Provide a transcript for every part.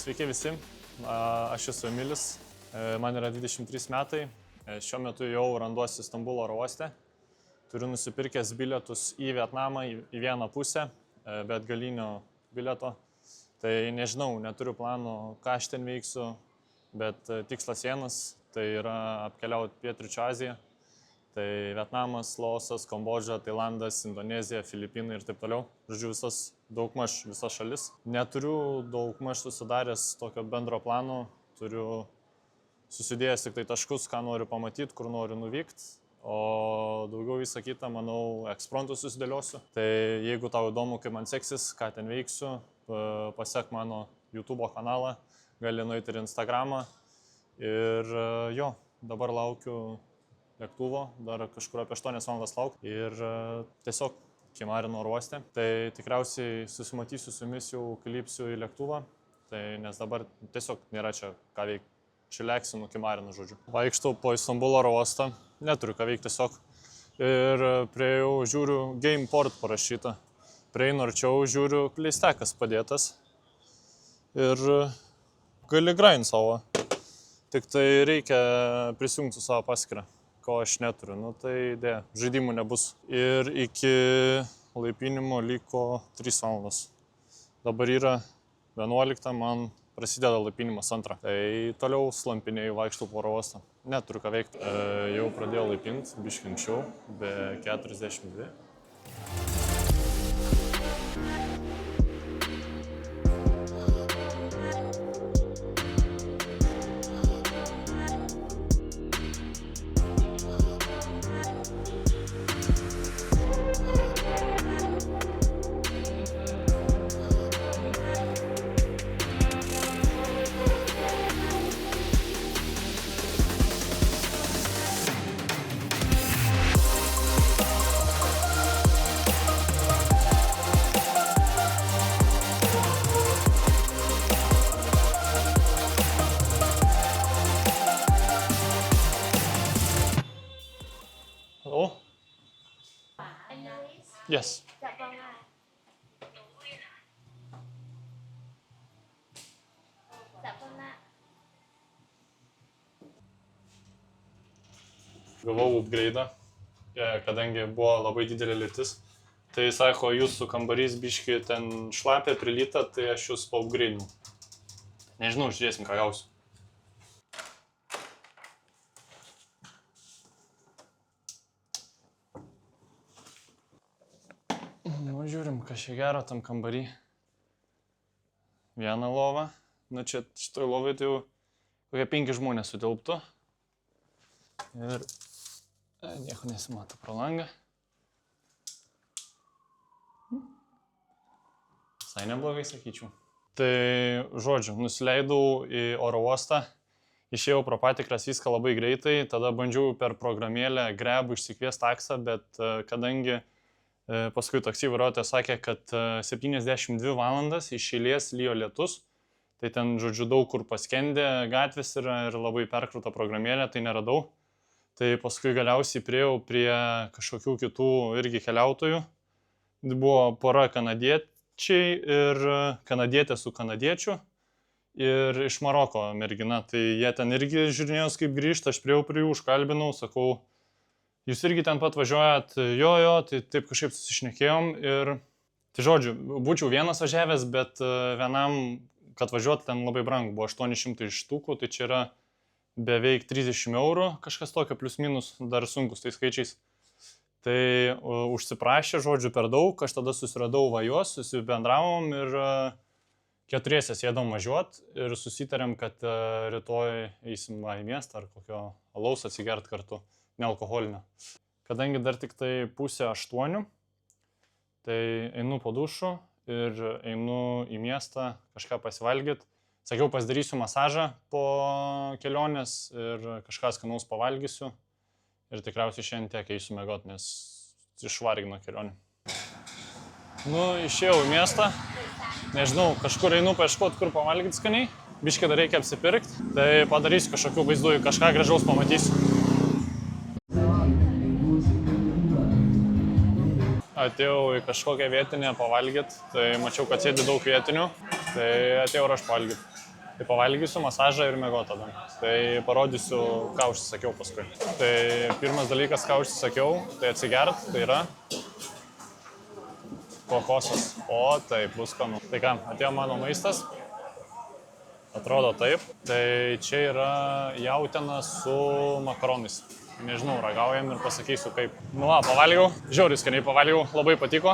Sveiki visi, aš esu Emilis, man yra 23 metai, šiuo metu jau randuosi Stambulo oro uoste. Turiu nusipirkęs bilietus į Vietnamą į vieną pusę, bet galinio bilieto. Tai nežinau, neturiu planų, ką aš ten veiksiu, bet tikslas vienas, tai yra apkeliauti Pietryčių Aziją. Tai Vietnamas, Laosas, Kambodža, Tailandas, Indonezija, Filipinai ir taip toliau. Žodžiu, daugmaž visas šalis. Neturiu daugmaž susidaręs tokio bendro plano, turiu susidėjęs tik tai taškus, ką noriu pamatyti, kur noriu nuvykti. O daugiau visą kitą, manau, ekspromtu susidėliosiu. Tai jeigu tau įdomu, kaip man seksis, ką ten veiksiu, pasek mano YouTube kanalą, gali nueiti ir Instagramą. Ir jo, dabar laukiu lėktuvo, dar kažkur apie 8 valandas laukti ir tiesiog Kimarino oro uoste. Tai tikriausiai susimatysiu su jumis jau, kai lipsiu į lėktuvą, nes dabar tiesiog nėra čia ką veikti. Čia leksiu nuo Kimarino, žodžiu. Vaikštau po Stambulo oro uostą, neturiu ką veikti tiesiog. Ir priejau, žiūriu, Gameport parašyta. Prieinu arčiau, žiūriu, kleistekas padėtas. Ir gali grind savo. Tik tai reikia prisijungti su savo paskyrą, ko aš neturiu. Nu tai dėja, žaidimų nebus. Ir iki laipinimo liko 3 valandos. Dabar yra 11, man prasideda laipinimas 2. Tai toliau slampinėjau, vaikštau po oro uostą. Neturiu ką veikti. Jau pradėjau laipinti, biškį anksčiau, be 42. Hello? Anh Luis. Yes. Dạ vâng ạ. Dạ vâng ạ. Gavau upgrade'ą, kadangi buvo labai didelė lietus. Tai sako, jūsų kambarys biškį ten šlapia, prilyta, tai aš jūs paupgrade'inu. Nežinau, žiūrėsim, ką gausiu. Nu, žiūrim, kas čia gero tam kambarį. Vieną lovą. Nu, čia šitoj lovai tai jau kokie 5 žmonės sutilptų. Ir nieko nesimato pro langą. Visai neblogai, sakyčiau. Tai, žodžiu, nusileidau į oro uostą. Išėjau pro patikras viską labai greitai. Tada bandžiau per programėlę Grab išsikviesti taksą, bet kadangi paskui taksi vairuotojas sakė, kad 72 valandas iš eilės lijo lietus. Tai ten, žodžiu, daug kur paskendė, gatvės yra ir labai perkrauta programėlė, tai neradau. Tai paskui galiausiai priėjau prie kažkokių kitų irgi keliautojų. Buvo pora kanadiečiai ir kanadietė su kanadiečiu ir iš Maroko mergina. Tai jie ten irgi žiūrinėjos kaip grįžta, aš priėjau prie jų, užkalbinau, sakau, jūs irgi ten pat važiuojat, jo, tai taip kažkaip susišnekėjom ir, tai žodžiu, būčiau vienas važiavęs, bet vienam, kad važiuoti ten labai brangu, buvo 800 štukų, tai čia yra beveik 30 eurų, kažkas tokio, plius minus, dar sunkus tai skaičiais. Tai užsiprašė, žodžiu, per daug, aš tada susiradau juos, susibendravom ir 4 sėdom važiuoti ir susitarėm, kad rytoj eisim į miestą ar kokio alaus atsigert kartu. Nealkoholinio. Kadangi dar tik tai 7:30, tai einu po dušu ir einu į miestą kažką pasivalgyti. Sakiau, pasidarysiu masažą po kelionės ir kažką skanaus pavalgysiu. Ir tikriausiai šiandien tiek eisiu miegot, nes išvargino kelionė. Nu, išėjau į miestą. Nežinau, kažkur einu paieškoti, kur pavalgyti skaniai. Biškį dar reikia apsipirkti. Tai padarysiu kažkokių vaizdų, kažką gražaus pamatysiu. Atėjau į kažkokią vietinę pavalgyti, tai mačiau, kad sėdi daug vietinių, tai atėjau ir aš pavalgyti. Tai pavalgysiu masažą ir miego tada. Tai parodysiu, ką užsisakiau paskui. Tai pirmas dalykas, ką užsisakiau, tai atsigert, tai yra kokosas. O taip, bus skanu. Tai ką, atėjo mano maistas. Atrodo taip. Tai čia yra jautiena su makaronais. Nežinau, ragaujam ir pasakysiu kaip. Nu, pavalgiau, žiauriai skaniai pavalgiau, labai patiko.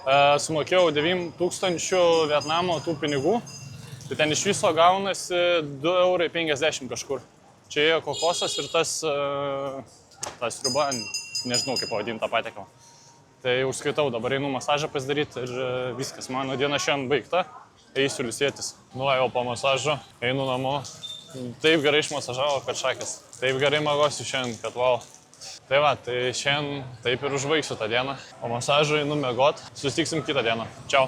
Sumokėjau 9000 Vietnamo tų pinigų. Tai ten iš viso gaunasi 2,50 € kažkur. Čia ėjo kokosas ir tas sriuba, nežinau kaip pavadinti tą patiekalą. Tai užskaitau, dabar einu masažą pasidaryti ir viskas, mano diena šiandien baigta. Eisiu ilsėtis. Nu, jau po masažo, einu namo. Taip gerai išmasažavo, kad šakės. Taip gerai magosiu šiandien, kad wow. Tai va, tai šiandien taip ir užbaigsiu tą dieną. Po masažo einu miegot. Susitiksim kitą dieną. Čiau.